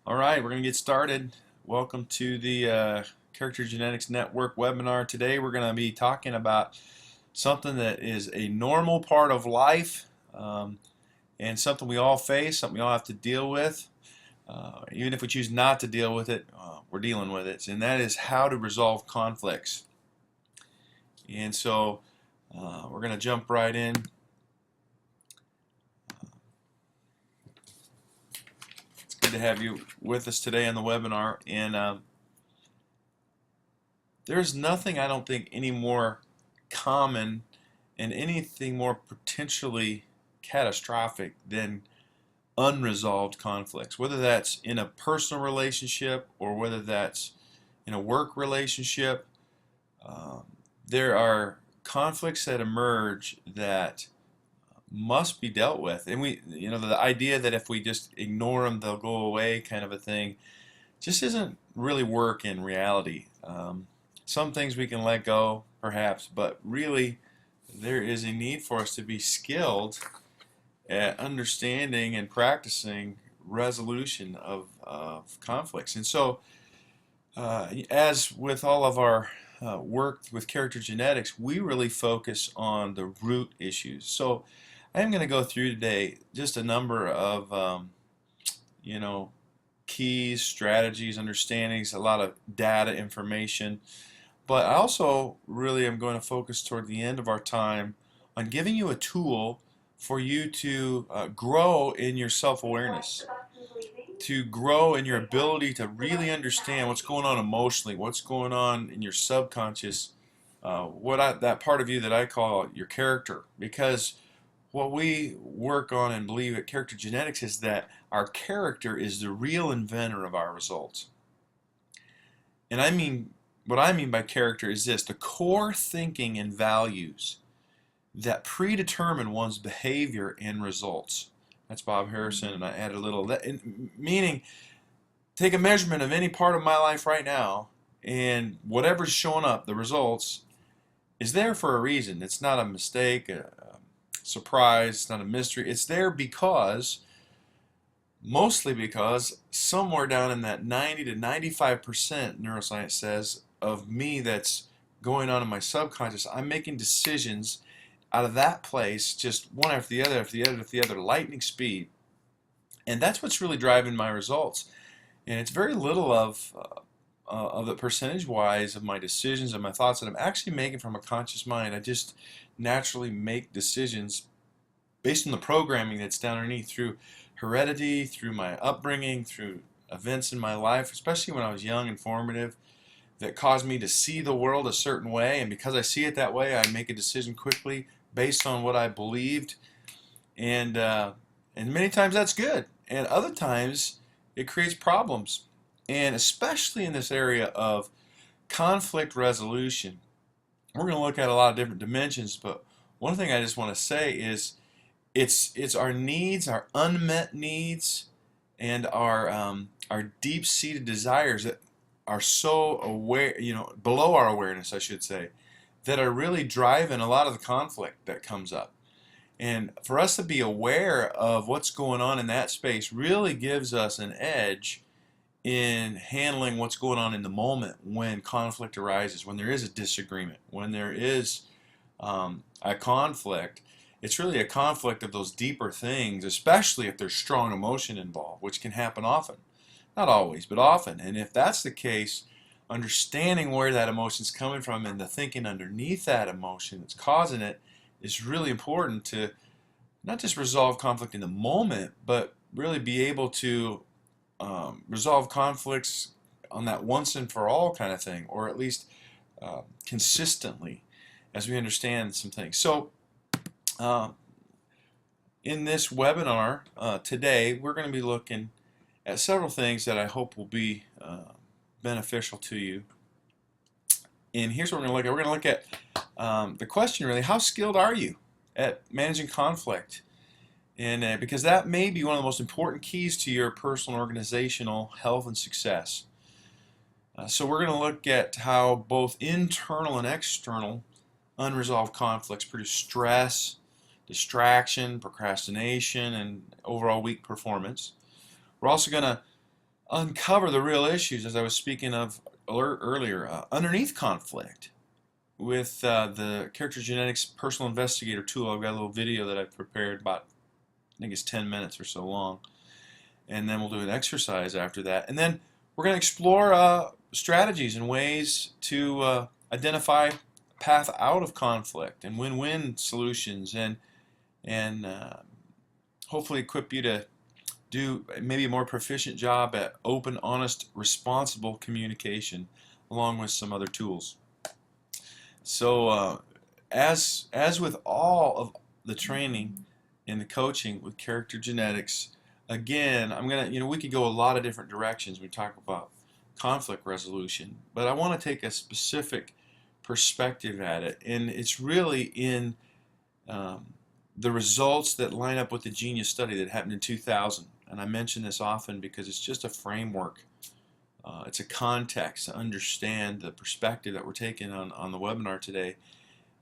All right, we're going to get started. Welcome to the Character Genetics Network webinar. Today we're going to be talking about something that is a normal part of life and something we all face, something we all have to deal with. Even if we choose not to deal with it, we're dealing with it, and that is how to resolve conflicts. And so we're going to jump right in. To have you with us today on the webinar, and there's nothing I don't think any more common and anything more potentially catastrophic than unresolved conflicts, whether that's in a personal relationship or whether that's in a work relationship. There are conflicts that emerge that must be dealt with, and the idea that if we just ignore them they'll go away kind of a thing just isn't really work in reality. Some things we can let go perhaps, but really there is a need for us to be skilled at understanding and practicing resolution of conflicts. And so as with all of our work with character genetics, we really focus on the root issues. So I'm going to go through today just a number of keys, strategies, understandings, a lot of data information. But I also really am going to focus toward the end of our time on giving you a tool for you to grow in your self-awareness, to grow in your ability to really understand what's going on emotionally, what's going on in your subconscious, that part of you that I call your character. Because what we work on and believe at Character Genetics is that our character is the real inventor of our results. And what I mean by character is this: the core thinking and values that predetermine one's behavior and results. That's Bob Harrison, and I added a little that, meaning take a measurement of any part of my life right now, and whatever's showing up, the results, is there for a reason. It's not a mistake, a surprise, it's not a mystery. It's there mostly because somewhere down in that 90 to 95% neuroscience says of me that's going on in my subconscious, I'm making decisions out of that place, just one after the other, after the other, after the other, lightning speed. And that's what's really driving my results. And it's very little of the percentage-wise of my decisions and my thoughts that I'm actually making from a conscious mind. I just naturally make decisions based on the programming that's down underneath through heredity, through my upbringing, through events in my life, especially when I was young and formative, that caused me to see the world a certain way. And because I see it that way, I make a decision quickly based on what I believed. And many times that's good. And other times it creates problems. And especially in this area of conflict resolution, we're going to look at a lot of different dimensions, but one thing I just want to say is it's our needs, our unmet needs, and our deep-seated desires that are so aware, below our awareness, I should say, that are really driving a lot of the conflict that comes up. And for us to be aware of what's going on in that space really gives us an edge in handling what's going on in the moment when conflict arises, when there is a disagreement, when there is a conflict. It's really a conflict of those deeper things, especially if there's strong emotion involved, which can happen often. Not always, but often. And if that's the case, understanding where that emotion's coming from and the thinking underneath that emotion that's causing it is really important to not just resolve conflict in the moment, but really be able to resolve conflicts on that once and for all kind of thing, or at least consistently as we understand some things. So in this webinar today, we're going to be looking at several things that I hope will be beneficial to you. And here's what we're going to look at. We're going to look at the question really: how skilled are you at managing conflict? And because that may be one of the most important keys to your personal organizational health and success. So we're going to look at how both internal and external unresolved conflicts produce stress, distraction, procrastination, and overall weak performance. We're also going to uncover the real issues, as I was speaking of earlier, underneath conflict with the Character Genetics Personal Investigator tool. I've got a little video that I've prepared, about, I think it's 10 minutes or so long, and then we'll do an exercise after that, and then we're going to explore strategies and ways to identify a path out of conflict and win-win solutions, and hopefully equip you to do maybe a more proficient job at open, honest, responsible communication, along with some other tools. So as with all of the training and the coaching with character genetics, again, I'm gonna, we could go a lot of different directions when we talk about conflict resolution, but I want to take a specific perspective at it, and it's really in the results that line up with the Genius study that happened in 2000. And I mention this often because it's just a framework. It's a context to understand the perspective that we're taking on the webinar today.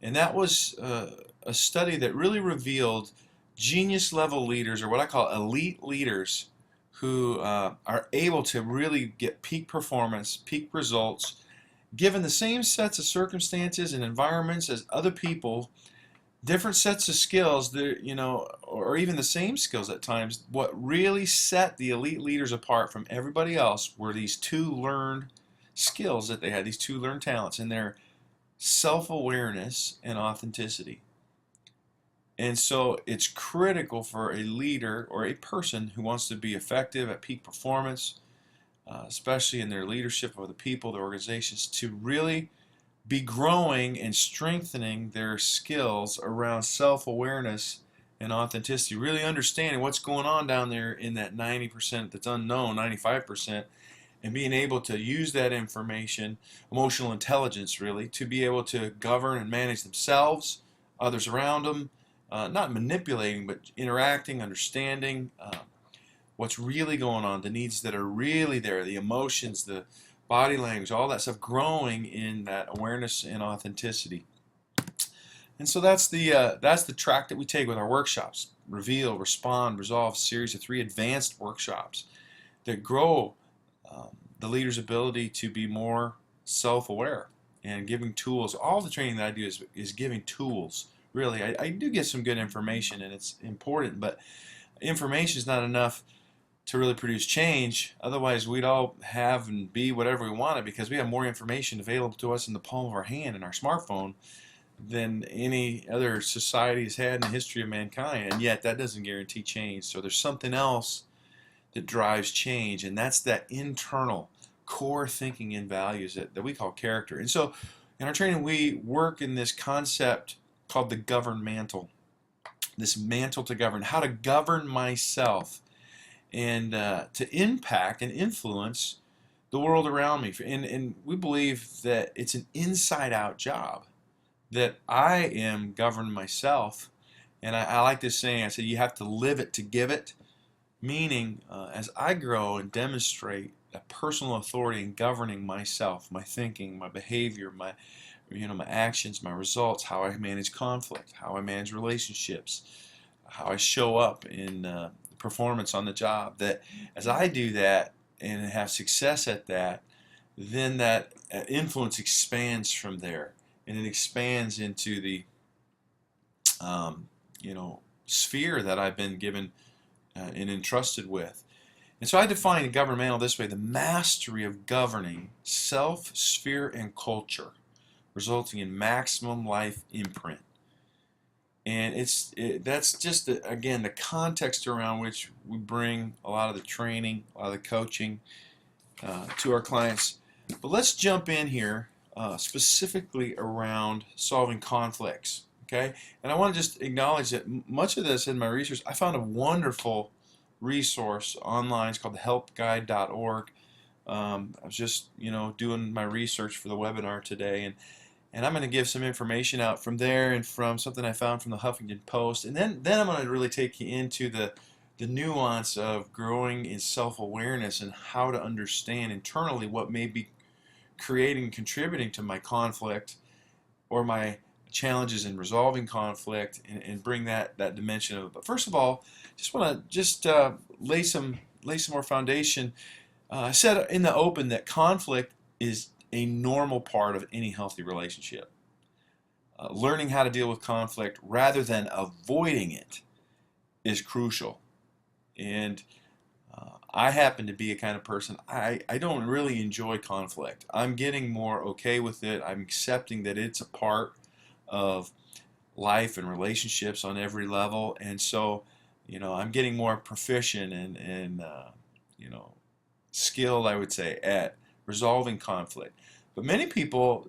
And that was a study that really revealed genius level leaders, or what I call elite leaders, who are able to really get peak performance, peak results, given the same sets of circumstances and environments as other people, different sets of skills, or even the same skills at times. What really set the elite leaders apart from everybody else were these two learned skills that they had, these two learned talents, and their self-awareness and authenticity. And so it's critical for a leader or a person who wants to be effective at peak performance, especially in their leadership of the people, the organizations, to really be growing and strengthening their skills around self-awareness and authenticity, really understanding what's going on down there in that 90% that's unknown, 95%, and being able to use that information, emotional intelligence really, to be able to govern and manage themselves, others around them, not manipulating, but interacting, understanding what's really going on, the needs that are really there, the emotions, the body language, all that stuff, growing in that awareness and authenticity. And so that's the track that we take with our workshops: Reveal, Respond, Resolve, series of 3 advanced workshops that grow the leader's ability to be more self-aware and giving tools. All the training that I do is giving tools. Really, I do get some good information, and it's important, but information is not enough to really produce change. Otherwise, we'd all have and be whatever we wanted, because we have more information available to us in the palm of our hand in our smartphone than any other society has had in the history of mankind, and yet that doesn't guarantee change. So there's something else that drives change, and that's that internal core thinking and values that we call character. And so in our training, we work in this concept called the govern mantle, this mantle to govern, how to govern myself and to impact and influence the world around me. And we believe that it's an inside-out job, that I am governing myself. And I like this saying, I said, you have to live it to give it, meaning as I grow and demonstrate a personal authority in governing myself, my thinking, my behavior, my actions, my results, how I manage conflict, how I manage relationships, how I show up in performance on the job, that as I do that and have success at that, then that influence expands from there, and it expands into the sphere that I've been given and entrusted with. And so I define the governmental this way: the mastery of governing self, sphere, and culture, resulting in maximum life imprint. And that's just, again, the context around which we bring a lot of the training, a lot of the coaching to our clients. But let's jump in here specifically around solving conflicts. Okay? And I want to just acknowledge that much of this in my research, I found a wonderful resource online. It's called helpguide.org. I was just doing my research for the webinar today, and I'm going to give some information out from there and from something I found from the Huffington Post. And then I'm going to really take you into the nuance of growing in self-awareness and how to understand internally what may be creating and contributing to my conflict or my challenges in resolving conflict, and bring that dimension of it. But first of all, just want to lay some more foundation. I said in the open that conflict is a normal part of any healthy relationship. Learning how to deal with conflict rather than avoiding it is crucial. And I happen to be a kind of person, I don't really enjoy conflict. I'm getting more okay with it. I'm accepting that it's a part of life and relationships on every level. And so, I'm getting more proficient and skilled, I would say, at resolving conflict. But many people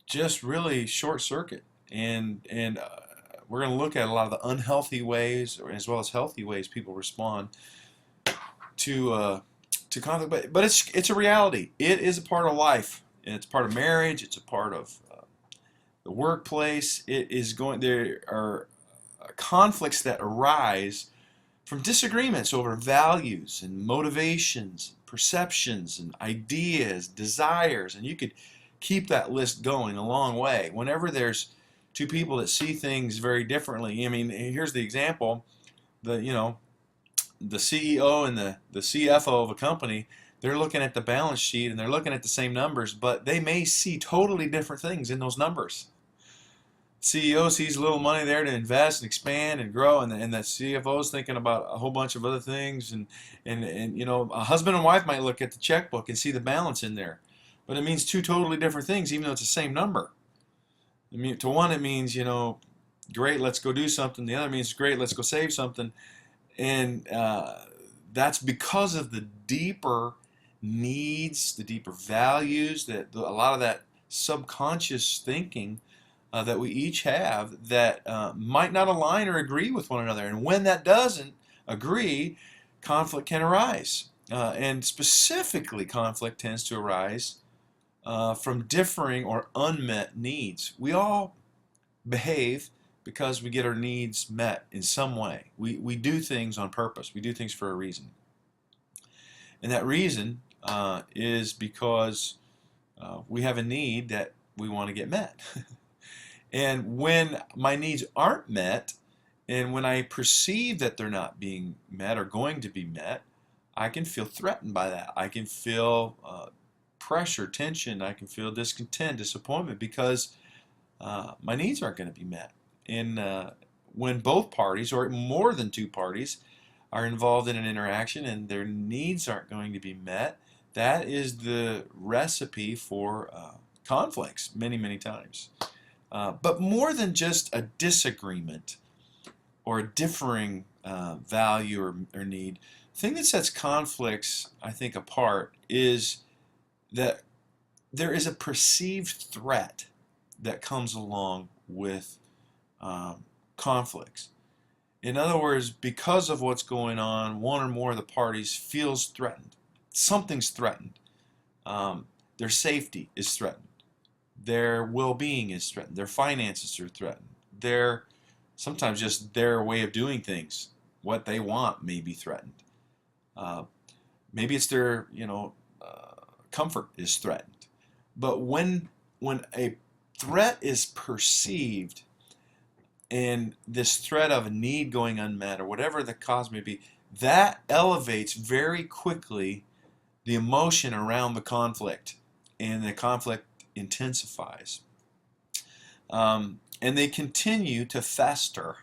just really short circuit, and we're going to look at a lot of the unhealthy ways, as well as healthy ways people respond to conflict. But it's a reality. It is a part of life, and it's part of marriage. It's a part of the workplace. There are conflicts that arise from disagreements over values and motivations, perceptions and ideas, desires, and you could keep that list going a long way. Whenever there's two people that see things very differently, I mean, here's the example: the CEO and the CFO of a company, they're looking at the balance sheet and they're looking at the same numbers, but they may see totally different things in those numbers. CEO sees a little money there to invest and expand and grow, and the CFO is thinking about a whole bunch of other things, and a husband and wife might look at the checkbook and see the balance in there, but it means two totally different things, even though it's the same number. I mean, to one it means, great, let's go do something. The other means, great, let's go save something. And that's because of the deeper needs, the deeper values, that a lot of that subconscious thinking that we each have that might not align or agree with one another. And when that doesn't agree, conflict can arise. And specifically, conflict tends to arise from differing or unmet needs. We all behave because we get our needs met in some way. We do things on purpose. We do things for a reason. And that reason is because we have a need that we want to get met. And when my needs aren't met, and when I perceive that they're not being met or going to be met, I can feel threatened by that. I can feel pressure, tension. I can feel discontent, disappointment, because my needs aren't going to be met. And when both parties, or more than two parties, are involved in an interaction and their needs aren't going to be met, that is the recipe for conflicts many, many times. But more than just a disagreement or a differing value or need, the thing that sets conflicts, I think, apart is that there is a perceived threat that comes along with conflicts. In other words, because of what's going on, one or more of the parties feels threatened. Something's threatened. Their safety is threatened. Their well-being is threatened. Their finances are threatened. Sometimes just their way of doing things, what they want, may be threatened. Maybe it's their comfort is threatened. But when a threat is perceived, and this threat of a need going unmet, or whatever the cause may be, that elevates very quickly the emotion around the conflict, and the conflict intensifies. And they continue to fester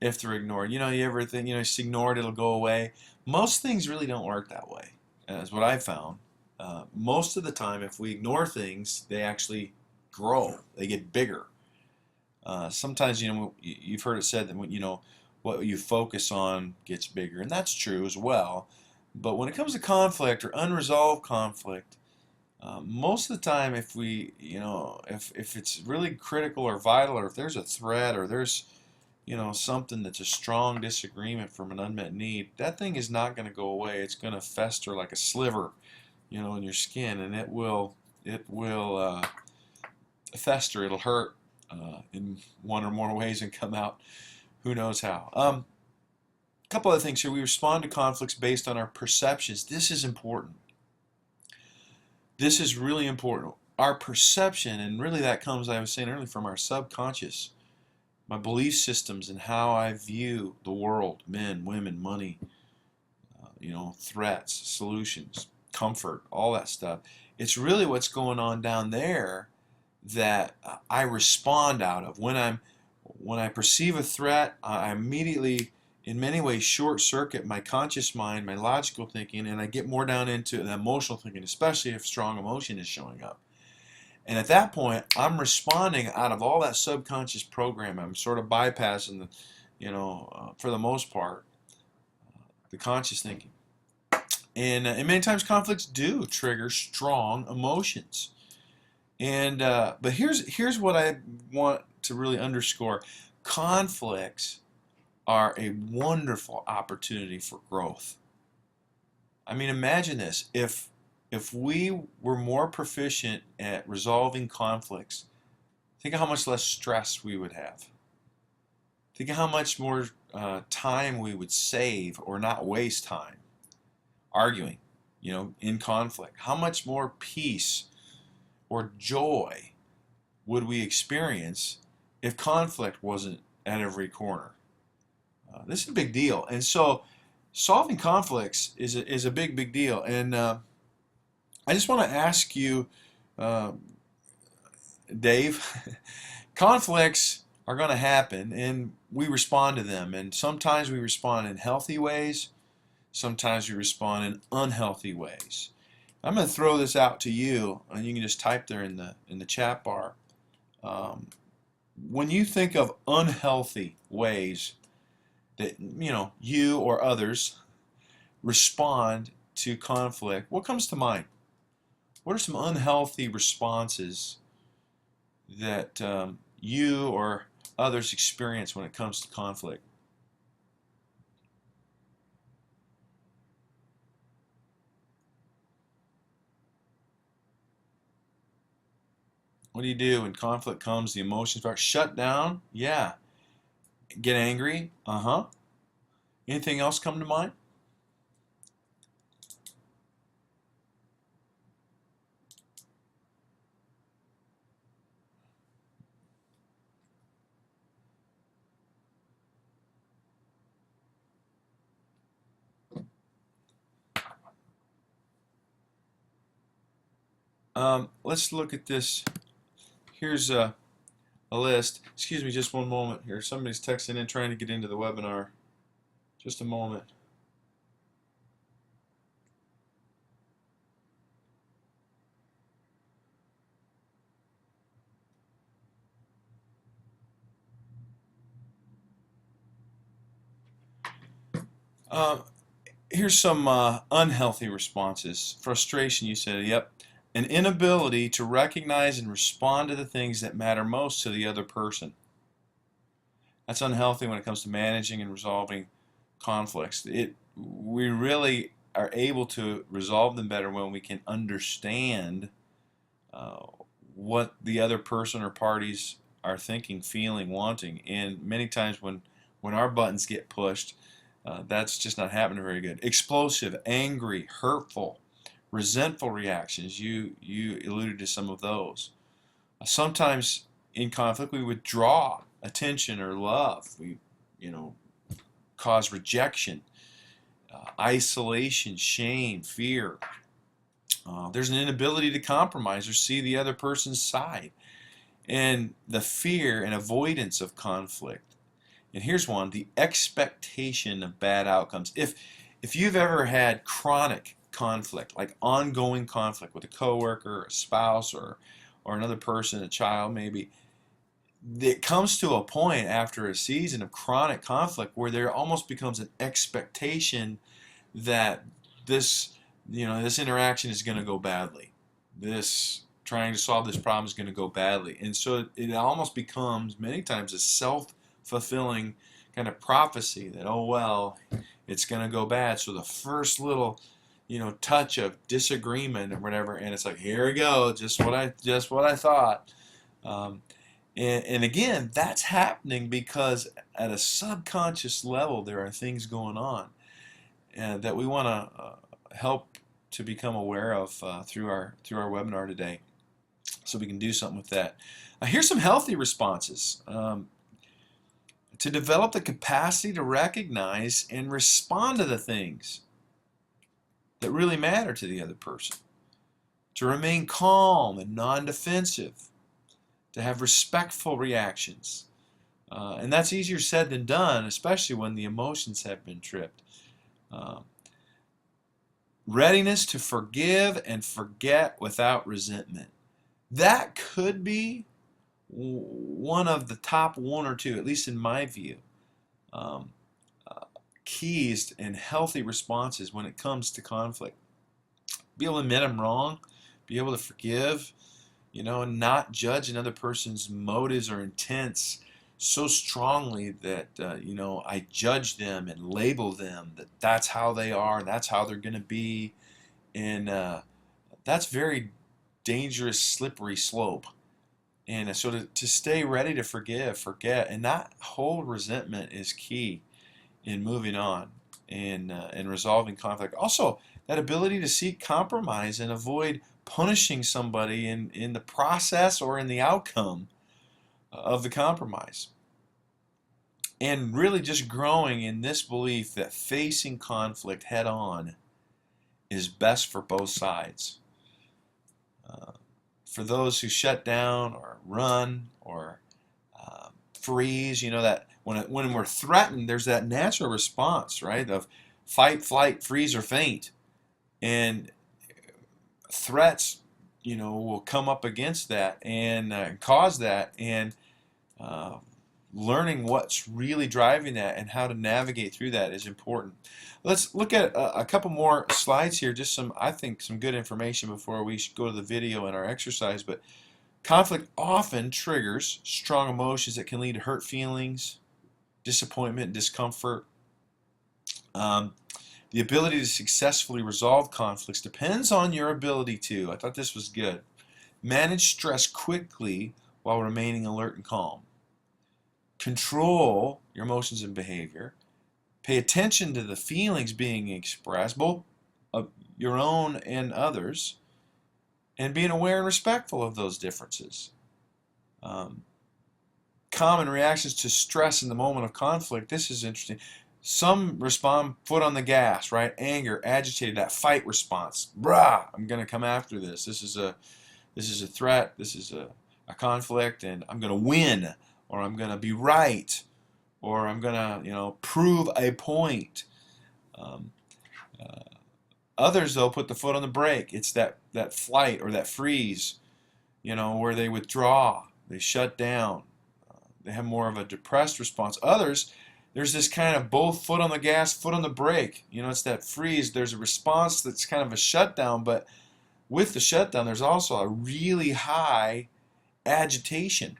if they're ignored. You ever think, it's ignored, it'll go away. Most things really don't work that way, is what I've found. Most of the time, if we ignore things, they actually grow. They get bigger. Sometimes, you've heard it said that what you focus on gets bigger, and that's true as well. But when it comes to conflict or unresolved conflict, most of the time, if it's really critical or vital, or if there's a threat, or there's something that's a strong disagreement from an unmet need, that thing is not going to go away. It's going to fester like a sliver, in your skin, and it will fester. It'll hurt in one or more ways and come out who knows how. A couple other things here. We respond to conflicts based on our perceptions. This is important. This is really important. Our perception, and really that comes, I was saying earlier, from our subconscious. My belief systems and how I view the world, men, women, money, threats, solutions, comfort, all that stuff. It's really what's going on down there that I respond out of. When I perceive a threat, I immediately, in many ways, short circuit my conscious mind, my logical thinking, and I get more down into the emotional thinking, especially if strong emotion is showing up. And at that point, I'm responding out of all that subconscious program. I'm sort of bypassing for the most part, the conscious thinking. And many times conflicts do trigger strong emotions. And but here's what I want to really underscore: conflicts are a wonderful opportunity for growth. I mean, imagine this: if we were more proficient at resolving conflicts, think of how much less stress we would have. Think of how much more time we would save or not waste time arguing, in conflict. How much more peace or joy would we experience if conflict wasn't at every corner? This is a big deal. And so solving conflicts is a big deal. And I just want to ask you, Dave, conflicts are going to happen and we respond to them. And sometimes we respond in healthy ways. Sometimes we respond in unhealthy ways. I'm going to throw this out to you, and you can just type there in the chat bar. When you think of unhealthy ways that you or others respond to conflict, what comes to mind? What are some unhealthy responses that you or others experience when it comes to conflict? What do you do when conflict comes? The emotions start shut down. Yeah. Get angry. Anything else come to mind? Let's look at this. Here's a list. Excuse me just one moment here. Somebody's texting in trying to get into the webinar. Just a moment. Here's some unhealthy responses. Frustration, you said, yep. An inability to recognize and respond to the things that matter most to the other person. That's unhealthy when it comes to managing and resolving conflicts. We really are able to resolve them better when we can understand what the other person or parties are thinking, feeling, wanting. And many times when our buttons get pushed, that's just not happening very good. Explosive, angry, hurtful, resentful reactions. You alluded to some of those. Sometimes in conflict we withdraw attention or love. We cause rejection, isolation, shame, fear. There's an inability to compromise or see the other person's side, and the fear and avoidance of conflict. And here's one: the expectation of bad outcomes. If you've ever had chronic conflict, like ongoing conflict with a coworker, a spouse, or another person, a child maybe, it comes to a point after a season of chronic conflict where there almost becomes an expectation that this interaction is going to go badly. This trying to solve this problem is going to go badly. And so it almost becomes many times a self-fulfilling kind of prophecy that, oh well, it's going to go bad. So the first little touch of disagreement or whatever, and it's like, here we go, just what I thought. And again, that's happening because at a subconscious level there are things going on that we want to help to become aware of through our webinar today, so we can do something with that. Here's some healthy responses. To develop the capacity to recognize and respond to the things that really matter to the other person, to remain calm and non-defensive, to have respectful reactions. And that's easier said than done, especially when the emotions have been tripped. Readiness to forgive and forget without resentment. That could be one of the top one or two, at least in my view, keys and healthy responses when it comes to conflict. Be able to admit I'm wrong, be able to forgive, and not judge another person's motives or intents so strongly that, I judge them and label them that that's how they are, and that's how they're going to be. And that's very dangerous, slippery slope. And so to stay ready to forgive, forget, and not hold resentment is key in moving on and resolving conflict. Also, that ability to seek compromise and avoid punishing somebody in the process or in the outcome of the compromise. And really just growing in this belief that facing conflict head on is best for both sides. For those who shut down or run or freeze, that when we're threatened, there's that natural response, right, of fight, flight, freeze, or faint. And threats, will come up against that and cause that. And learning what's really driving that and how to navigate through that is important. Let's look at a couple more slides here, just I think some good information before we go to the video and our exercise. But conflict often triggers strong emotions that can lead to hurt feelings, disappointment, discomfort. The ability to successfully resolve conflicts depends on your ability to, I thought this was good, manage stress quickly while remaining alert and calm. Control your emotions and behavior. Pay attention to the feelings being expressed, both of your own and others, and being aware and respectful of those differences. Common reactions to stress in the moment of conflict. This is interesting. Some respond foot on the gas, right? Anger, agitated, that fight response. Brah, I'm going to come after this. This is a threat. This is a conflict, and I'm going to win, or I'm going to be right, or I'm going to, prove a point. Others, though, put the foot on the brake. It's that flight or that freeze, where they withdraw, they shut down, they have more of a depressed response. Others, there's this kind of both foot on the gas, foot on the brake. It's that freeze. There's a response that's kind of a shutdown, but with the shutdown, there's also a really high agitation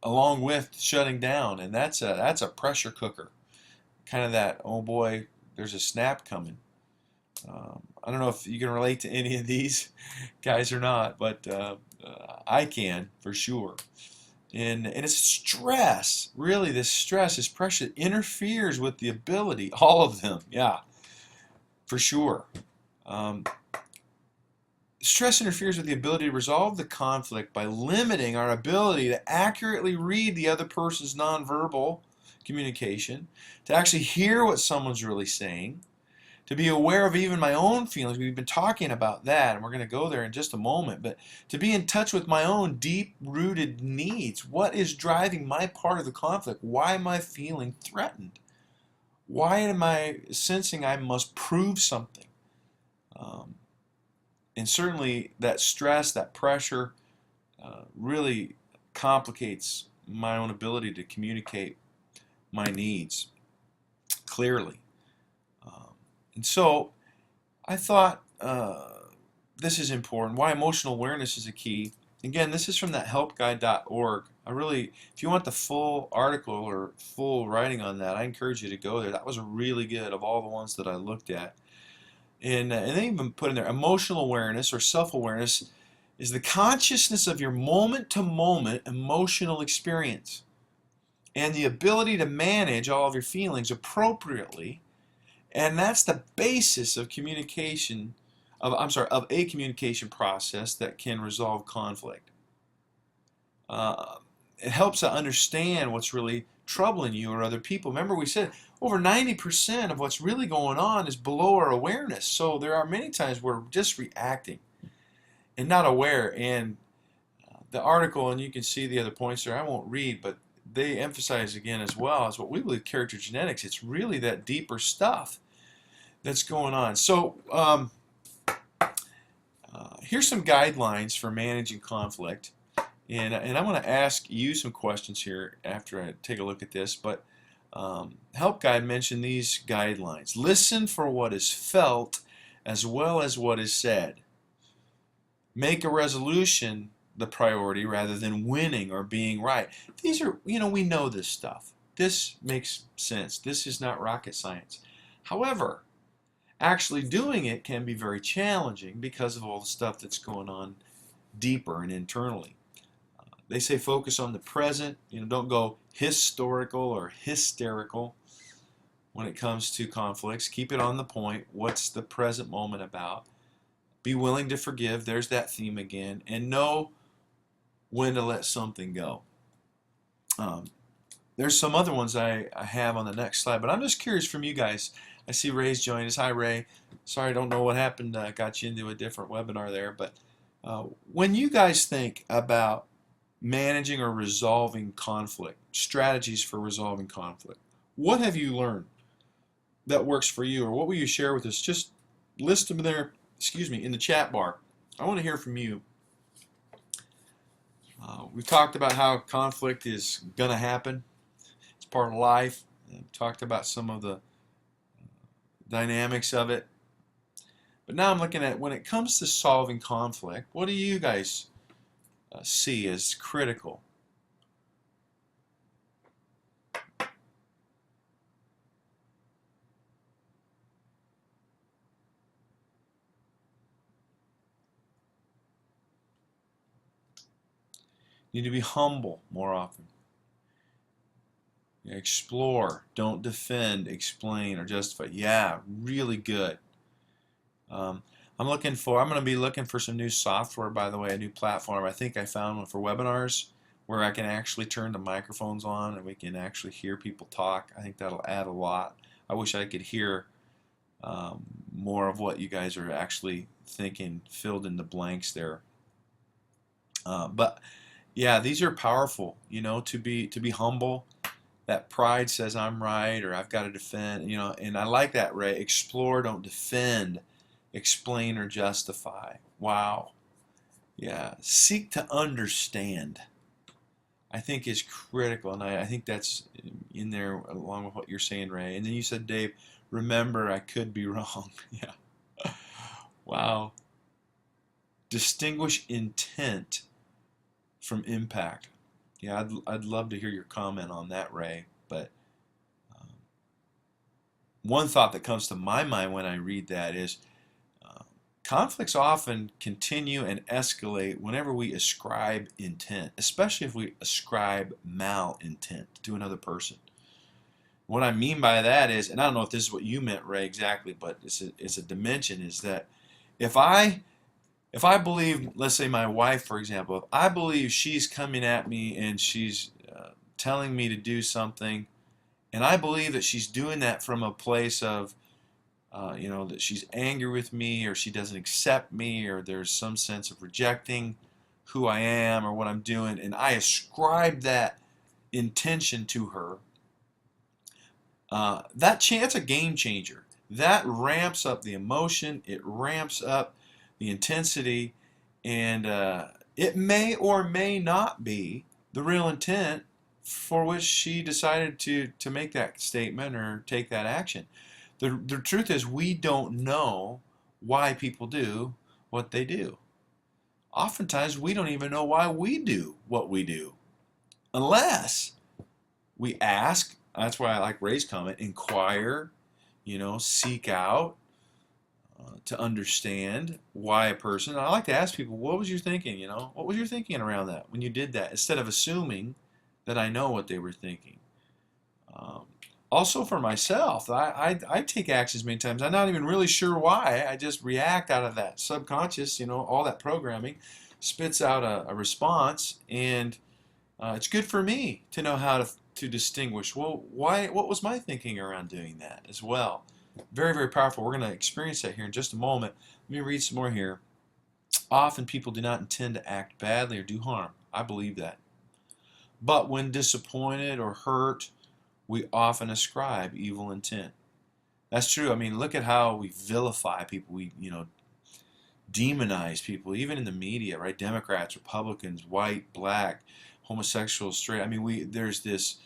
along with shutting down, and that's a pressure cooker. Kind of that, oh boy, there's a snap coming. I don't know if you can relate to any of these guys or not, but I can for sure. And it's stress. Really, this stress, this pressure interferes with the ability, all of them, yeah, for sure. Stress interferes with the ability to resolve the conflict by limiting our ability to accurately read the other person's nonverbal communication, to actually hear what someone's really saying, to be aware of even my own feelings. We've been talking about that, and we're going to go there in just a moment, but to be in touch with my own deep-rooted needs. What is driving my part of the conflict? Why am I feeling threatened? Why am I sensing I must prove something? And certainly that stress, that pressure really complicates my own ability to communicate my needs clearly. And so I thought this is important. Why emotional awareness is a key. Again, this is from that helpguide.org. If you want the full article or full writing on that, I encourage you to go there. That was really good of all the ones that I looked at. And they even put in there, emotional awareness or self-awareness is the consciousness of your moment-to-moment emotional experience and the ability to manage all of your feelings appropriately. And that's the basis of communication, of a communication process that can resolve conflict. It helps to understand what's really troubling you or other people. Remember we said over 90% of what's really going on is below our awareness. So there are many times we're just reacting and not aware. And the article, and you can see the other points there, I won't read, but they emphasize again as well as what we believe character genetics. It's really that deeper stuff that's going on. So here's some guidelines for managing conflict. And I want to ask you some questions here after I take a look at this. But Help Guide mentioned these guidelines. Listen for what is felt as well as what is said. Make a resolution the priority rather than winning or being right. These are, we know this stuff. This makes sense. This is not rocket science. However, actually doing it can be very challenging because of all the stuff that's going on deeper and internally. They say focus on the present. Don't go historical or hysterical when it comes to conflicts. Keep it on the point. What's the present moment about? Be willing to forgive. There's that theme again. And know when to let something go. There's some other ones I have on the next slide, but I'm just curious from you guys. I see Ray's joined us. Hi, Ray. Sorry, I don't know what happened. Got you into a different webinar there. But when you guys think about managing or resolving conflict, strategies for resolving conflict, what have you learned that works for you, or what will you share with us? Just list them there, in the chat bar. I want to hear from you. We've talked about how conflict is going to happen. It's part of life. We've talked about some of the dynamics of it. But now I'm looking at when it comes to solving conflict, what do you guys see as critical? You need to be humble more often. Explore, don't defend, explain, or justify. Yeah, really good. I'm going to be looking for some new software, by the way, a new platform. I think I found one for webinars where I can actually turn the microphones on and we can actually hear people talk. I think that'll add a lot. I wish I could hear more of what you guys are actually thinking, filled in the blanks there. But yeah, these are powerful, to be humble. That pride says I'm right, or I've got to defend, and I like that, Ray. Explore, don't defend. Explain or justify. Wow. Yeah. Seek to understand, I think, is critical, and I think that's in there along with what you're saying, Ray. And then you said, Dave, remember I could be wrong. Yeah. Wow. Distinguish intent from impact. Yeah, I'd love to hear your comment on that, Ray. But one thought that comes to my mind when I read that is conflicts often continue and escalate whenever we ascribe intent, especially if we ascribe malintent to another person. What I mean by that is, and I don't know if this is what you meant, Ray, exactly, but it's a dimension, is that if I believe, let's say my wife, for example, if I believe she's coming at me and she's telling me to do something, and I believe that she's doing that from a place of, that she's angry with me, or she doesn't accept me, or there's some sense of rejecting who I am or what I'm doing, and I ascribe that intention to her, that's a game changer. That ramps up the emotion, it ramps up the intensity, and it may or may not be the real intent for which she decided to make that statement or take that action. The truth is, we don't know why people do what they do. Oftentimes, we don't even know why we do what we do, unless we ask. That's why I like Ray's comment: inquire, seek out, to understand why a person. I like to ask people, what was your thinking? What was your thinking around that when you did that? Instead of assuming that I know what they were thinking. Also for myself, I take actions many times. I'm not even really sure why. I just react out of that subconscious, all that programming spits out a response, and it's good for me to know how to to distinguish, well, why? What was my thinking around doing that as well? Very, very powerful. We're going to experience that here in just a moment. Let me read some more here. Often people do not intend to act badly or do harm. I believe that. But when disappointed or hurt, we often ascribe evil intent. That's true. I mean, look at how we vilify people. We, demonize people, even in the media, right? Democrats, Republicans, white, black, homosexuals, straight. I mean, there's this,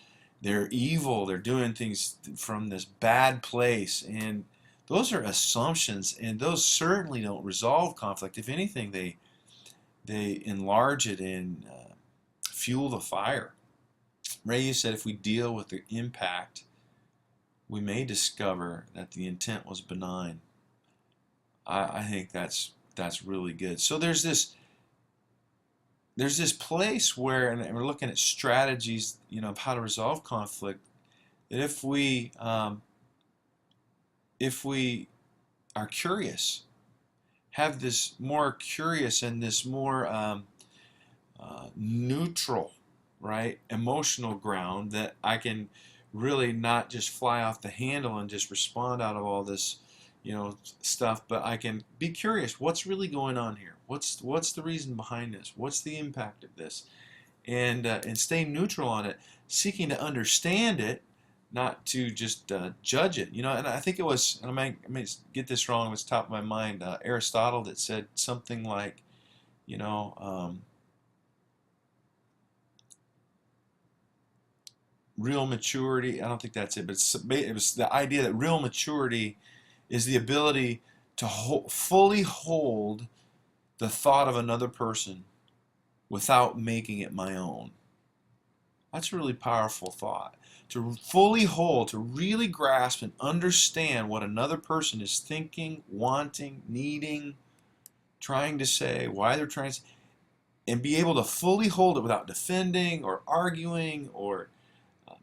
they're evil, they're doing things from this bad place, and those are assumptions, and those certainly don't resolve conflict. If anything, they enlarge it and fuel the fire. Ray said if we deal with the impact, we may discover that the intent was benign. I think that's really good. So there's this place where, and we're looking at strategies, of how to resolve conflict. That if we are curious, have this more curious and this more neutral, right, emotional ground, that I can really not just fly off the handle and just respond out of all this stuff, but I can be curious. What's really going on here? What's the reason behind this? What's the impact of this? And stay neutral on it, seeking to understand it, not to just judge it. And I think it was, and I may get this wrong, it was top of my mind, Aristotle, that said something like, real maturity. I don't think that's it, but it was the idea that real maturity is the ability to fully hold the thought of another person without making it my own. That's a really powerful thought. To fully hold, to really grasp and understand what another person is thinking, wanting, needing, trying to say, why they're trying to say, and be able to fully hold it without defending or arguing or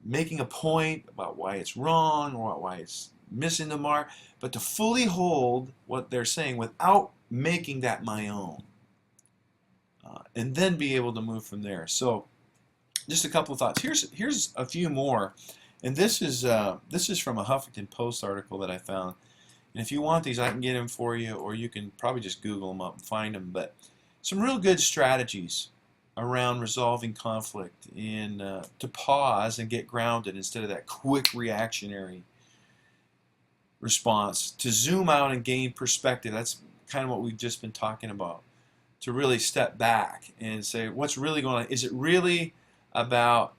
making a point about why it's wrong or why it's missing the mark, but to fully hold what they're saying without making that my own, and then be able to move from there. So, just a couple of thoughts. Here's a few more, and this is from a Huffington Post article that I found. And if you want these, I can get them for you, or you can probably just Google them up and find them. But some real good strategies around resolving conflict, and to pause and get grounded instead of that quick reactionary response, to zoom out and gain perspective. That's kind of what we've just been talking about. To really step back and say, what's really going on? Is it really about,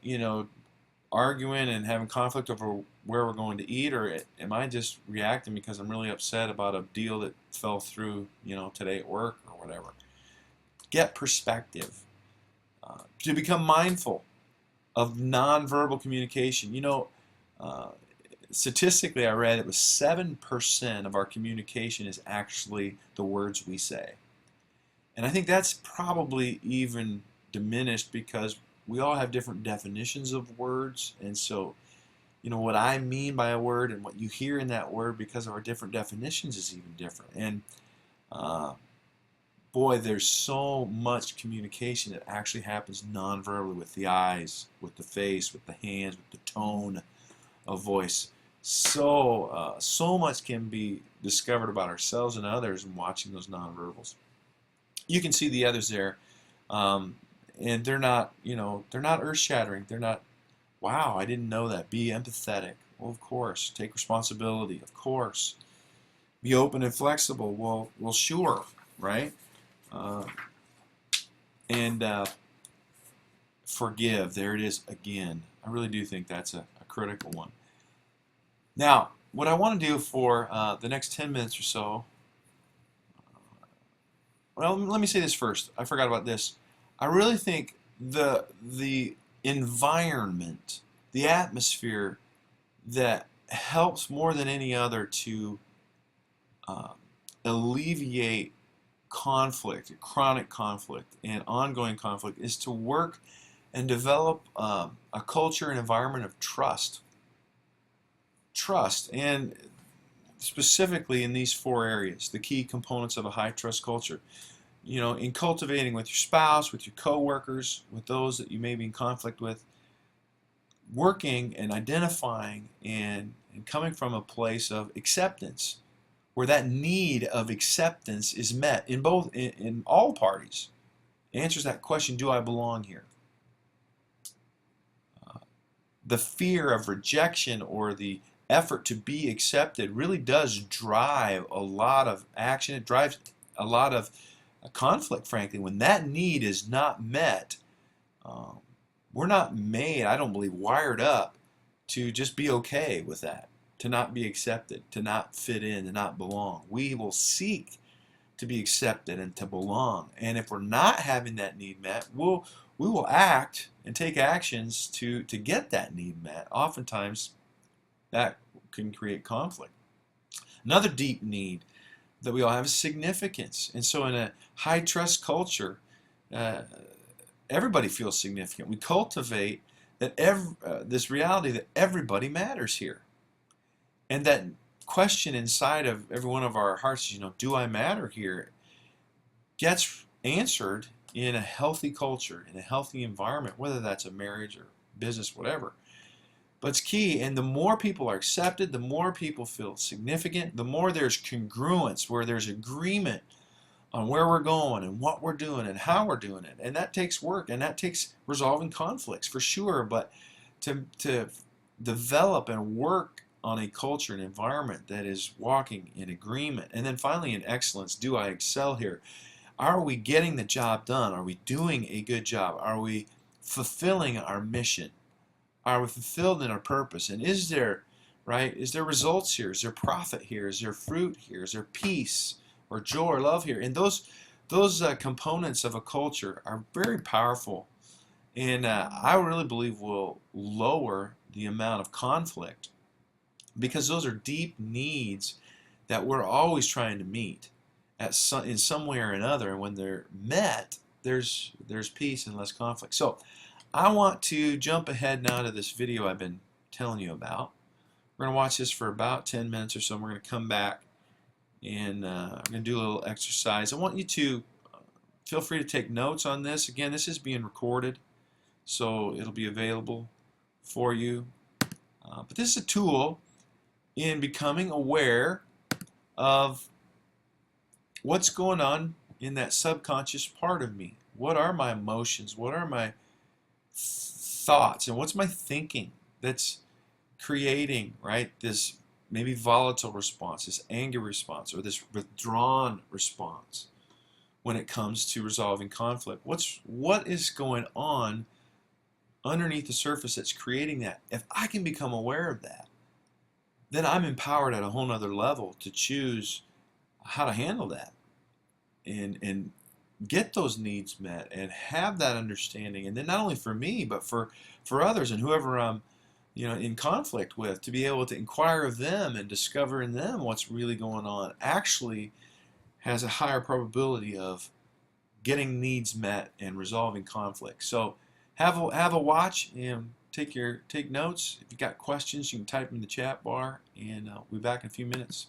arguing and having conflict over where we're going to eat, or am I just reacting because I'm really upset about a deal that fell through, today at work or whatever? Get perspective. To become mindful of nonverbal communication. Statistically, I read it was 7% of our communication is actually the words we say. And I think that's probably even diminished because we all have different definitions of words. And so, what I mean by a word and what you hear in that word because of our different definitions is even different. And boy, there's so much communication that actually happens nonverbally, with the eyes, with the face, with the hands, with the tone of voice. So much can be discovered about ourselves and others in watching those nonverbals. You can see the others there, and they're not earth-shattering. They're not, wow, I didn't know that. Be empathetic. Well, of course. Take responsibility. Of course. Be open and flexible. Well, sure, right? And forgive. There it is again. I really do think that's a critical one. Now, what I want to do for the next 10 minutes or so, well, let me say this first. I forgot about this. I really think the environment, the atmosphere that helps more than any other to alleviate conflict, chronic conflict, and ongoing conflict is to work and develop a culture and environment of trust. Trust, and specifically in these 4 areas, the key components of a high trust culture. In cultivating with your spouse, with your coworkers, with those that you may be in conflict with, working and identifying and coming from a place of acceptance, where that need of acceptance is met in all parties. It answers that question, do I belong here? The fear of rejection or the effort to be accepted really does drive a lot of action. It drives a lot of conflict, frankly. When that need is not met, we're not made, I don't believe, wired up to just be okay with that, to not be accepted, to not fit in, to not belong. We will seek to be accepted and to belong. And if we're not having that need met, we will act and take actions to get that need met. Oftentimes, that can create conflict. Another deep need that we all have is significance. And so in a high trust culture, everybody feels significant. We cultivate that this reality that everybody matters here. And that question inside of every one of our hearts is, do I matter here? Gets answered in a healthy culture, in a healthy environment, whether that's a marriage or business, whatever. But it's key, and the more people are accepted, the more people feel significant, the more there's congruence, where there's agreement on where we're going and what we're doing and how we're doing it. And that takes work, and that takes resolving conflicts for sure, but to develop and work on a culture and environment that is walking in agreement. And then finally, in excellence, do I excel here? Are we getting the job done? Are we doing a good job? Are we fulfilling our mission? Are we fulfilled in our purpose? And is there results here? Is there profit here? Is there fruit here? Is there peace or joy or love here? And those components of a culture are very powerful, and I really believe will lower the amount of conflict, because those are deep needs that we're always trying to meet in some way or another. And when they're met, there's peace and less conflict. So I want to jump ahead now to this video I've been telling you about. We're going to watch this for about 10 minutes or so. We're going to come back and I'm going to do a little exercise. I want you to feel free to take notes on this. Again, this is being recorded, so it'll be available for you. But this is a tool in becoming aware of what's going on in that subconscious part of me. What are my emotions? What are my thoughts? And what's my thinking that's creating, this maybe volatile response, this anger response, or this withdrawn response when it comes to resolving conflict? What is going on underneath the surface that's creating that? If I can become aware of that, then I'm empowered at a whole nother level to choose how to handle that and get those needs met and have that understanding. And then not only for me, but for others and whoever I'm in conflict with, to be able to inquire of them and discover in them what's really going on, actually has a higher probability of getting needs met and resolving conflict. So have a watch and take notes. If you've got questions, you can type them in the chat bar, and we'll be back in a few minutes.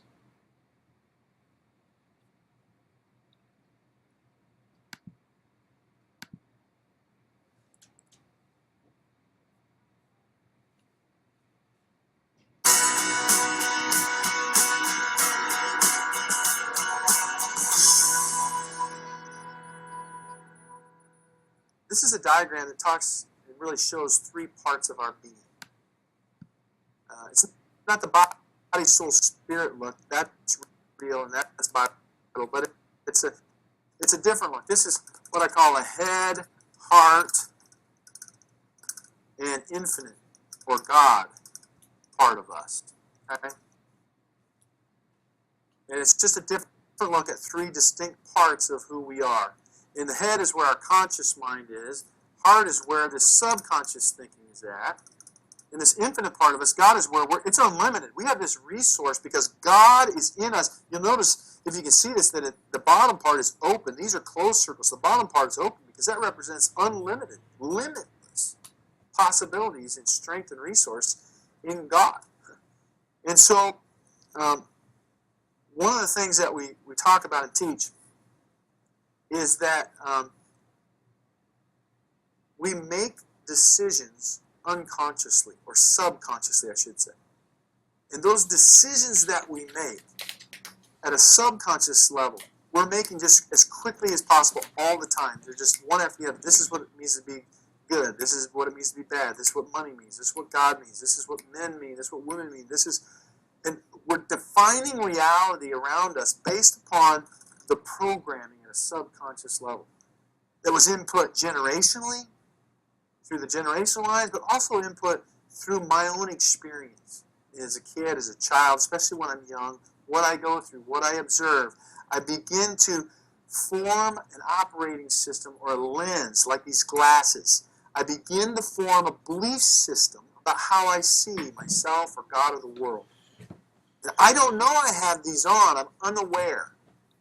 This is a diagram that it really shows three parts of our being. It's not the body, soul, spirit look. That's real and that's Bible, but it's a different look. This is what I call a head, heart, and infinite, or God, part of us. Okay? And it's just a different look at three distinct parts of who we are. In the head is where our conscious mind is. Heart is where the subconscious thinking is at. In this infinite part of us, God is where it's unlimited. We have this resource because God is in us. You'll notice, if you can see this, that the bottom part is open. These are closed circles. The bottom part is open because that represents unlimited, limitless possibilities and strength and resource in God. And so, one of the things that we talk about and teach is that we make decisions unconsciously, or subconsciously, I should say. And those decisions that we make at a subconscious level, we're making just as quickly as possible all the time. They're just one after the other. This is what it means to be good. This is what it means to be bad. This is what money means. This is what God means. This is what men mean. This is what women mean. And we're defining reality around us based upon the programming at a subconscious level that was input generationally, through the generational lines, but also input through my own experience as a kid, as a child, especially when I'm young, what I go through, what I observe. I begin to form an operating system or a lens, like these glasses. I begin to form a belief system about how I see myself or God or the world. And I don't know I have these on. I'm unaware,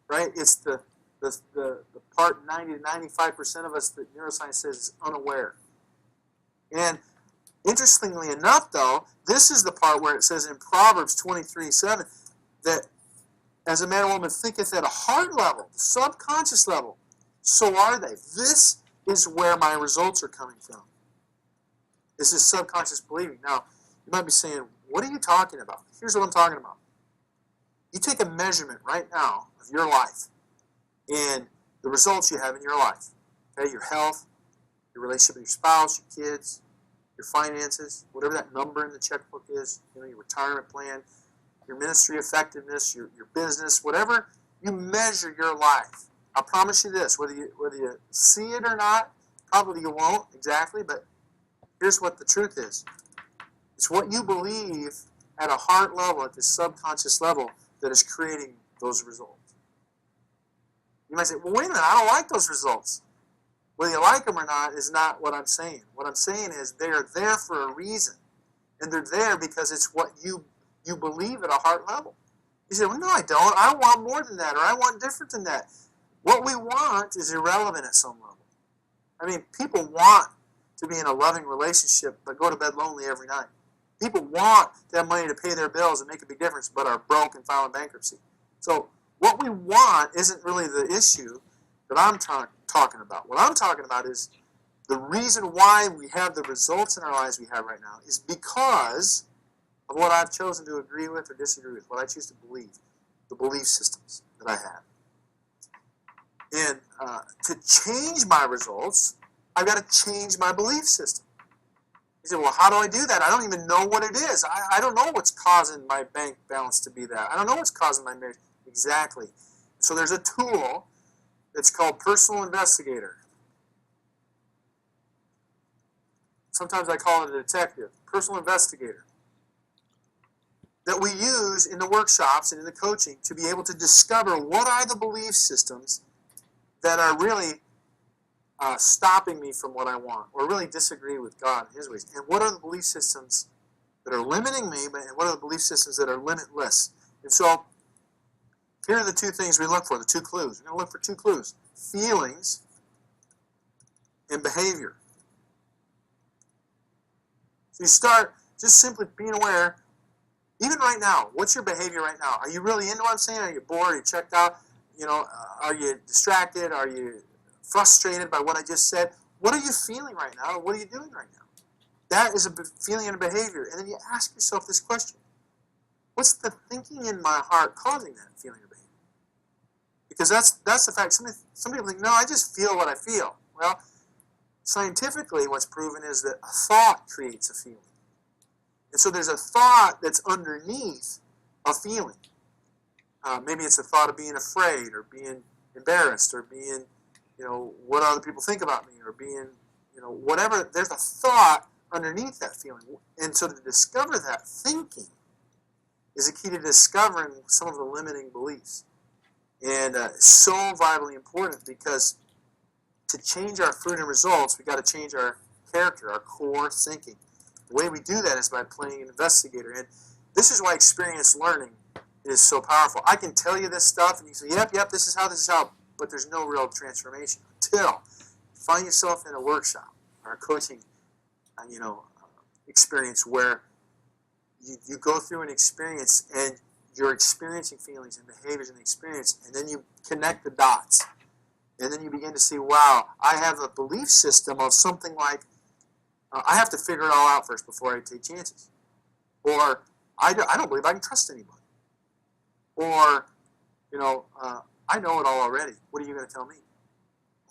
right? It's the part 90 to 95% of us that neuroscience says is unaware. And interestingly enough, though, this is the part where it says in Proverbs 23:7 that as a man or woman thinketh at a heart level, subconscious level, so are they. This is where my results are coming from. This is subconscious believing. Now, you might be saying, what are you talking about? Here's what I'm talking about. You take a measurement right now of your life and the results you have in your life. Okay, your health, your relationship with your spouse, your kids, your finances, whatever that number in the checkbook is, your retirement plan, your ministry effectiveness, your business, whatever you measure your life. I'll promise you this, whether you see it or not, probably you won't exactly, but here's what the truth is. It's what you believe at a heart level, at this subconscious level, that is creating those results. You might say, well, wait a minute, I don't like those results. Whether you like them or not is not what I'm saying. What I'm saying is they are there for a reason. And they're there because it's what you believe at a heart level. You say, well, no, I don't. I want more than that, or I want different than that. What we want is irrelevant at some level. I mean, people want to be in a loving relationship but go to bed lonely every night. People want to have money to pay their bills and make a big difference but are broke and filing bankruptcy. So what we want isn't really the issue that I'm talking about. What I'm talking about is the reason why we have the results in our lives we have right now is because of what I've chosen to agree with or disagree with, what I choose to believe, the belief systems that I have. And to change my results, I've got to change my belief system. You say, well, how do I do that? I don't even know what it is. I don't know what's causing my bank balance to be that. I don't know what's causing my marriage. Exactly. So there's a tool that's called Personal Investigator. Sometimes I call it a detective. Personal Investigator. That we use in the workshops and in the coaching to be able to discover what are the belief systems that are really stopping me from what I want, or really disagree with God and His ways. And what are the belief systems that are limiting me, and what are the belief systems that are limitless? And so, here are the two things we look for, the two clues. We're going to look for two clues: feelings and behavior. So you start just simply being aware, even right now, what's your behavior right now? Are you really into what I'm saying? Are you bored? Are you checked out? Are you distracted? Are you frustrated by what I just said? What are you feeling right now? What are you doing right now? That is a feeling and a behavior. And then you ask yourself this question: what's the thinking in my heart causing that feeling or behavior? Because that's the fact. Some people think, no, I just feel what I feel. Well, scientifically, what's proven is that a thought creates a feeling. And so there's a thought that's underneath a feeling. Maybe it's a thought of being afraid, or being embarrassed, or being, what other people think about me, or being, whatever. There's a thought underneath that feeling. And so to discover that thinking is a key to discovering some of the limiting beliefs. And it's so vitally important, because to change our fruit and results, we've got to change our character, our core thinking. The way we do that is by playing an investigator. And this is why experience learning is so powerful. I can tell you this stuff, and you say, yep, this is how, but there's no real transformation until you find yourself in a workshop or a coaching experience where you go through an experience and you're experiencing feelings and behaviors in the experience, and then you connect the dots. And then you begin to see, wow, I have a belief system of something like, I have to figure it all out first before I take chances. Or I don't believe I can trust anybody. Or, I know it all already. What are you going to tell me?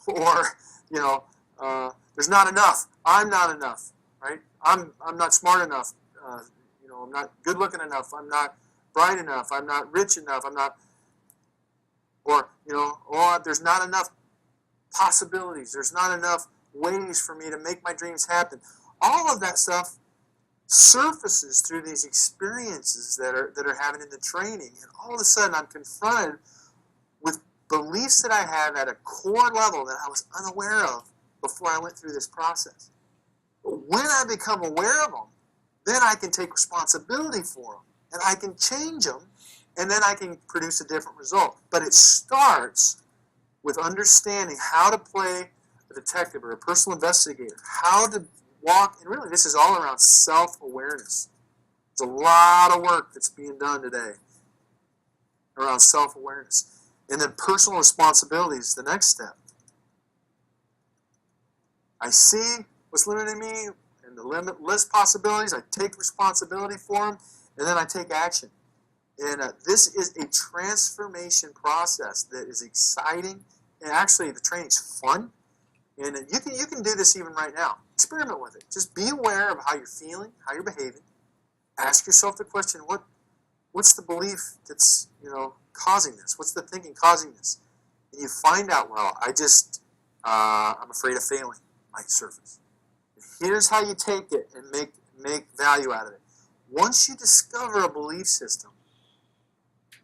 Or, there's not enough. I'm not enough, right? I'm not smart enough. I'm not good looking enough. I'm not bright enough. I'm not rich enough. I'm not, or, there's not enough possibilities. There's not enough ways for me to make my dreams happen. All of that stuff surfaces through these experiences that are happening in the training, and all of a sudden I'm confronted with beliefs that I have at a core level that I was unaware of before I went through this process. But when I become aware of them, then I can take responsibility for them, and I can change them, and then I can produce a different result. But it starts with understanding how to play a detective or a personal investigator, how to walk, and really this is all around self-awareness. There's a lot of work that's being done today around self-awareness. And then personal responsibility is the next step. I see what's limiting me and the limitless possibilities. I take responsibility for them, and then I take action. And this is a transformation process that is exciting, and actually the training's fun. And you can do this even right now. Experiment with it. Just be aware of how you're feeling, how you're behaving. Ask yourself the question, what's the belief that's causing this? What's the thinking causing this? And you find out, well, I'm afraid of failing might surface. And here's how you take it and make value out of it. Once you discover a belief system,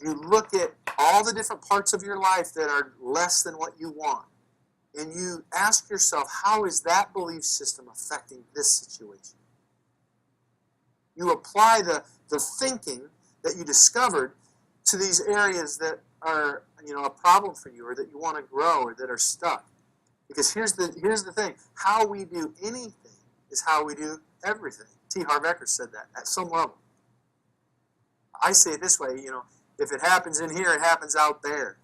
you look at all the different parts of your life that are less than what you want. And you ask yourself, how is that belief system affecting this situation? You apply the thinking that you discovered to these areas that are a problem for you, or that you want to grow, or that are stuck. Because here's the thing. How we do anything is how we do everything. T. Harv Eker said that at some level. I say it this way, if it happens in here, it happens out there.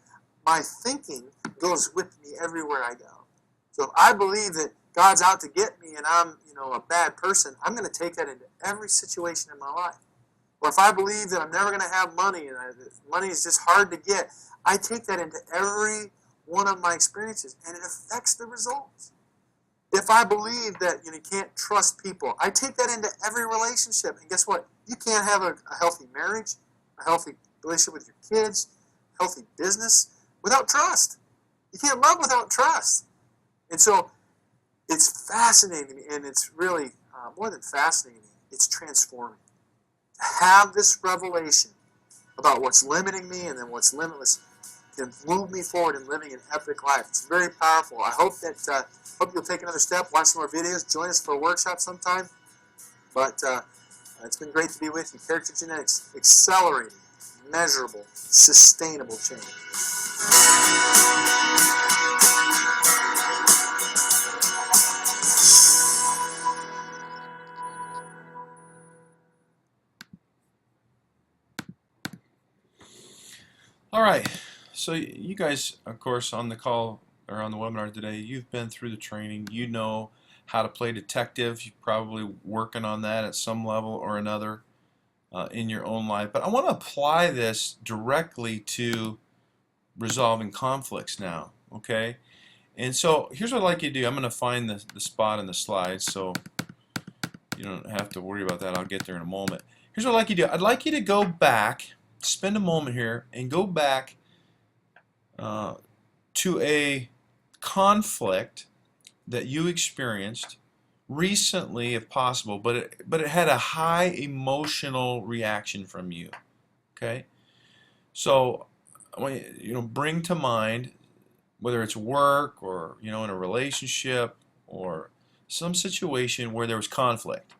My thinking goes with me everywhere I go. So if I believe that God's out to get me and I'm, a bad person, I'm going to take that into every situation in my life. Or if I believe that I'm never going to have money and money is just hard to get, I take that into every one of my experiences, and it affects the results. If I believe that you can't trust people, I take that into every relationship. And guess what? You can't have a healthy marriage, a healthy relationship with your kids, healthy business without trust. You can't love without trust. And so it's fascinating, and it's really more than fascinating. It's transforming. To have this revelation about what's limiting me and then what's limitless can move me forward in living an epic life. It's very powerful. I hope that you'll take another step, watch some more videos, join us for a workshop sometime. But it's been great to be with you. Character Genetics, accelerating, measurable, sustainable change. All right, so you guys, of course, on the call or on the webinar today, you've been through the training. You know how to play detective. You're probably working on that at some level or another in your own life. But I want to apply this directly to resolving conflicts now, okay? And so here's what I'd like you to do. I'm going to find the spot in the slides, so you don't have to worry about that. I'll get there in a moment. Here's what I'd like you to do. I'd like you to go back, spend a moment here, and go back to a conflict that you experienced recently, if possible, but it had a high emotional reaction from you. Okay, so I want you bring to mind, whether it's work or in a relationship or some situation where there was conflict,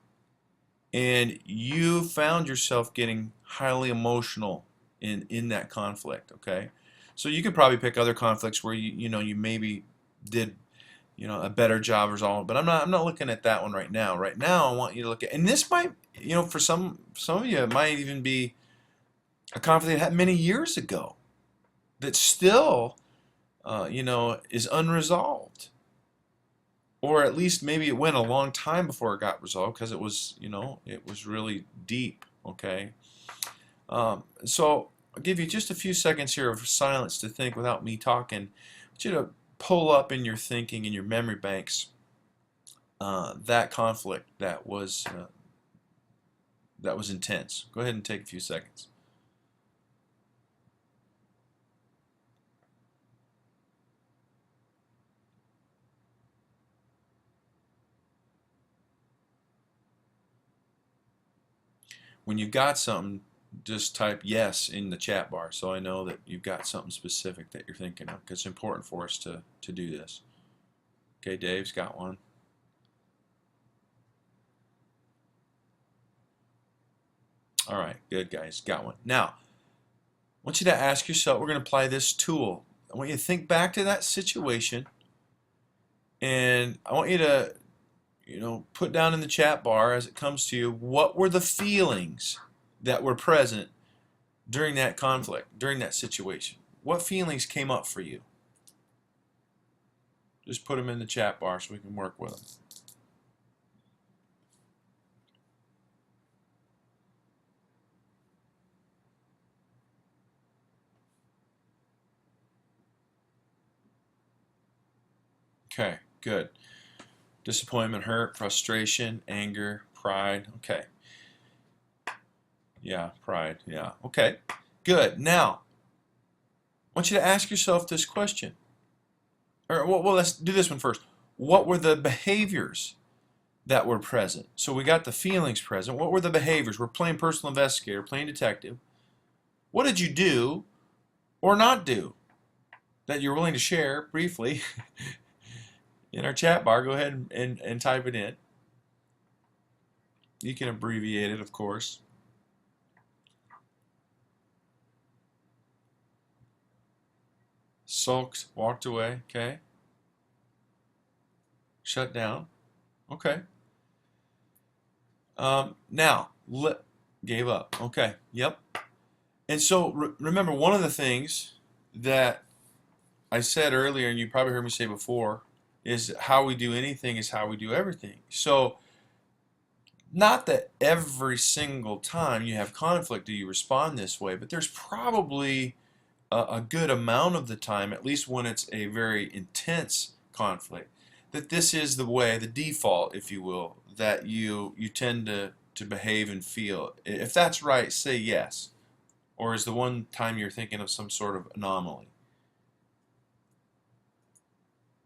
and you found yourself getting highly emotional in that conflict. Okay, so you could probably pick other conflicts where you maybe did a better job resolving, but I'm not looking at that one right now. Right now, I want you to look at, and this might, for some of you, it might even be a conflict that happened many years ago that still, is unresolved. or at least maybe it went a long time before it got resolved because it was, it was really deep, okay? So I'll give you just a few seconds here of silence to think without me talking. I want you to pull up in your thinking, in your memory banks, that conflict that was intense. Go ahead and take a few seconds. When you've got something, just type yes in the chat bar so I know that you've got something specific that you're thinking of, because it's important for us to do this. Okay, Dave's got one. All right, good, guys, got one. Now, I want you to ask yourself, we're going to apply this tool. I want you to think back to that situation, and I want you to, put down in the chat bar as it comes to you, what were the feelings that were present during that conflict, during that situation? What feelings came up for you? Just put them in the chat bar so we can work with them. Okay, good. Disappointment, hurt, frustration, anger, pride. Okay. Yeah, pride. Yeah. Okay. Good. Now, I want you to ask yourself this question. Or, well, let's do this one first. What were the behaviors that were present? So we got the feelings present. What were the behaviors? We're playing personal investigator, playing detective. What did you do or not do that you're willing to share briefly in our chat bar? Go ahead and type it in. You can abbreviate it, of course. Sulked, walked away, okay. Shut down, okay. Now, gave up, okay, yep. And so, remember, one of the things that I said earlier, and you probably heard me say before, is how we do anything is how we do everything. So, not that every single time you have conflict do you respond this way, but there's probably a good amount of the time, at least when it's a very intense conflict, that this is the way, the default, if you will, that you tend to behave and feel. If that's right, say yes. Or is the one time you're thinking of some sort of anomaly?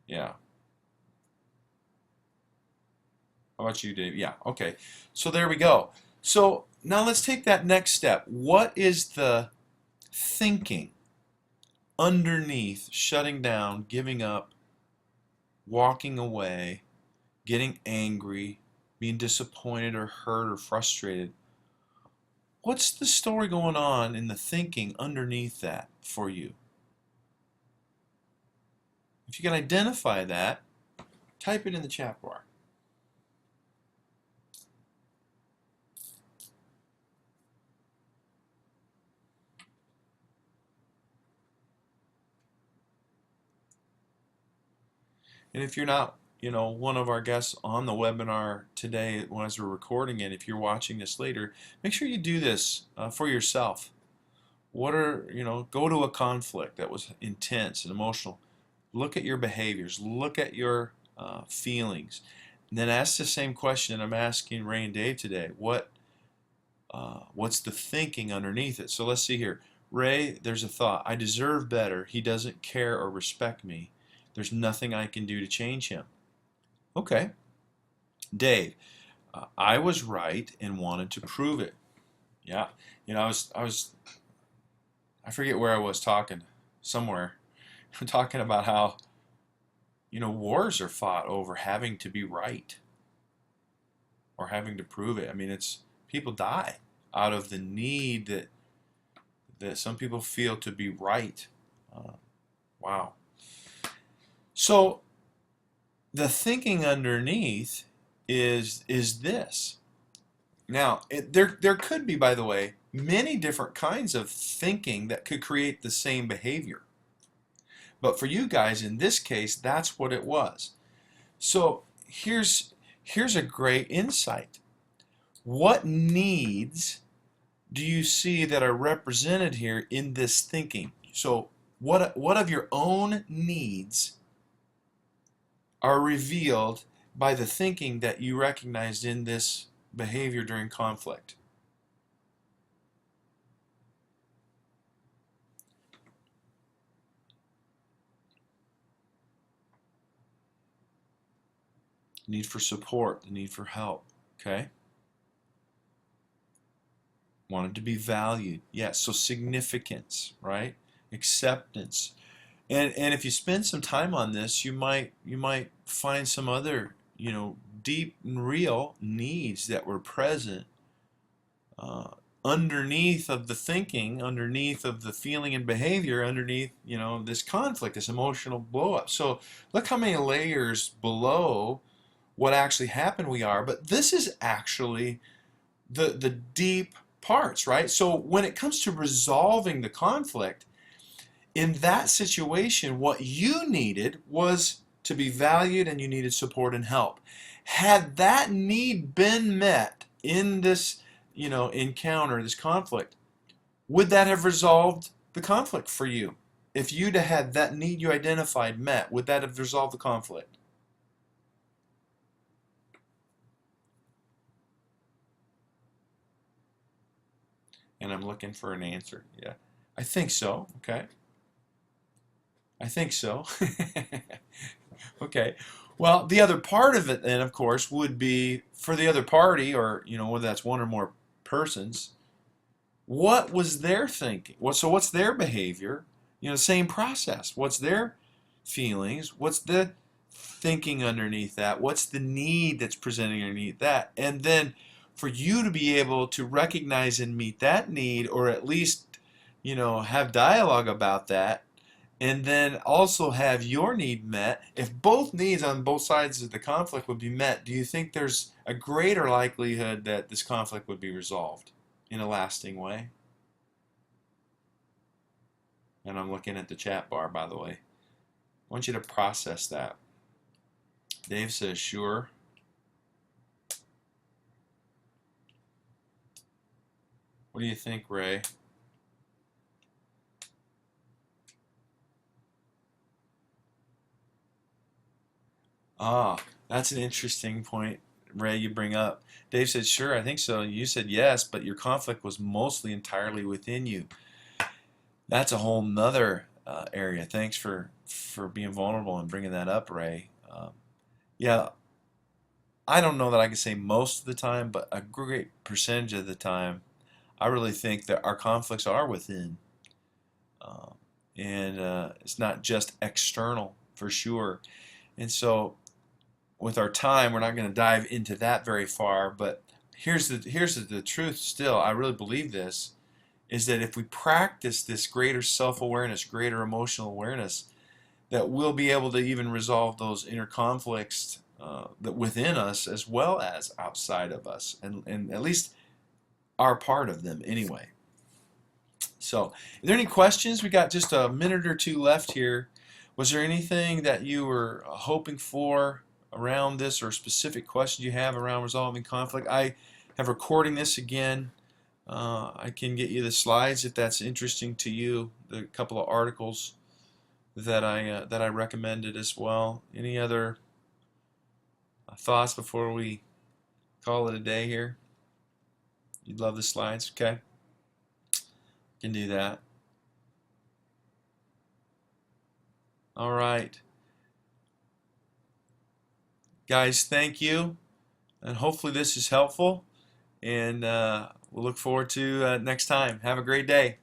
Yeah. How about you, Dave? Yeah, okay. So there we go. So now let's take that next step. What is the thinking underneath shutting down, giving up, walking away, getting angry, being disappointed or hurt or frustrated? What's the story going on in the thinking underneath that for you? If you can identify that, type it in the chat bar. And if you're not, one of our guests on the webinar today, as we're recording it, if you're watching this later, make sure you do this for yourself. What are, go to a conflict that was intense and emotional. Look at your behaviors. Look at your feelings. And then ask the same question that I'm asking Ray and Dave today. What's the thinking underneath it? So let's see here. Ray, there's a thought. I deserve better. He doesn't care or respect me. There's nothing I can do to change him. Okay. Dave, I was right and wanted to prove it. Yeah. I forget where I was talking, somewhere. I'm talking about how, wars are fought over having to be right or having to prove it. I mean, people die out of the need that some people feel to be right. Wow. So the thinking underneath is this. Now, there could be, by the way, many different kinds of thinking that could create the same behavior. But for you guys, in this case, that's what it was. So here's a great insight. What needs do you see that are represented here in this thinking? So what of your own needs are revealed by the thinking that you recognized in this behavior during conflict? The need for support, the need for help, okay? Wanted to be valued. Yes, so significance, right? Acceptance. And if you spend some time on this, you might find some other, deep and real needs that were present underneath of the thinking, underneath of the feeling and behavior, underneath, this conflict, this emotional blow up. So look how many layers below what actually happened we are, but this is actually the deep parts, right? So when it comes to resolving the conflict, in that situation, what you needed was to be valued and you needed support and help. Had that need been met in this, encounter, this conflict, would that have resolved the conflict for you? If you'd have had that need you identified met, would that have resolved the conflict? And I'm looking for an answer. Yeah, I think so. Okay. I think so. Okay. Well, the other part of it then, of course, would be for the other party, or whether that's one or more persons, what was their thinking? So what's their behavior? Same process. What's their feelings? What's the thinking underneath that? What's the need that's presenting underneath that? And then for you to be able to recognize and meet that need, or at least, have dialogue about that, and then also have your need met. If both needs on both sides of the conflict would be met, do you think there's a greater likelihood that this conflict would be resolved in a lasting way? And I'm looking at the chat bar, by the way. I want you to process that. Dave says, sure. What do you think, Ray? Ah, that's an interesting point, Ray, you bring up. Dave said, sure, I think so. You said yes, but your conflict was mostly entirely within you. That's a whole nother area. Thanks for being vulnerable and bringing that up, Ray. Yeah, I don't know that I can say most of the time, but a great percentage of the time, I really think that our conflicts are within. And it's not just external, for sure. And so with our time, we're not going to dive into that very far, but here's the truth still. I really believe this, is that if we practice this greater self-awareness, greater emotional awareness, that we'll be able to even resolve those inner conflicts that within us as well as outside of us, and at least are part of them anyway. So, are there any questions? We got just a minute or two left here. Was there anything that you were hoping for around this, or specific questions you have around resolving conflict? I have recording this again. I can get you the slides if that's interesting to you. The couple of articles that I recommended as well. Any other thoughts before we call it a day here? You'd love the slides, okay? Can do that. All right. Guys, thank you. And hopefully this is helpful. And we'll look forward to next time. Have a great day.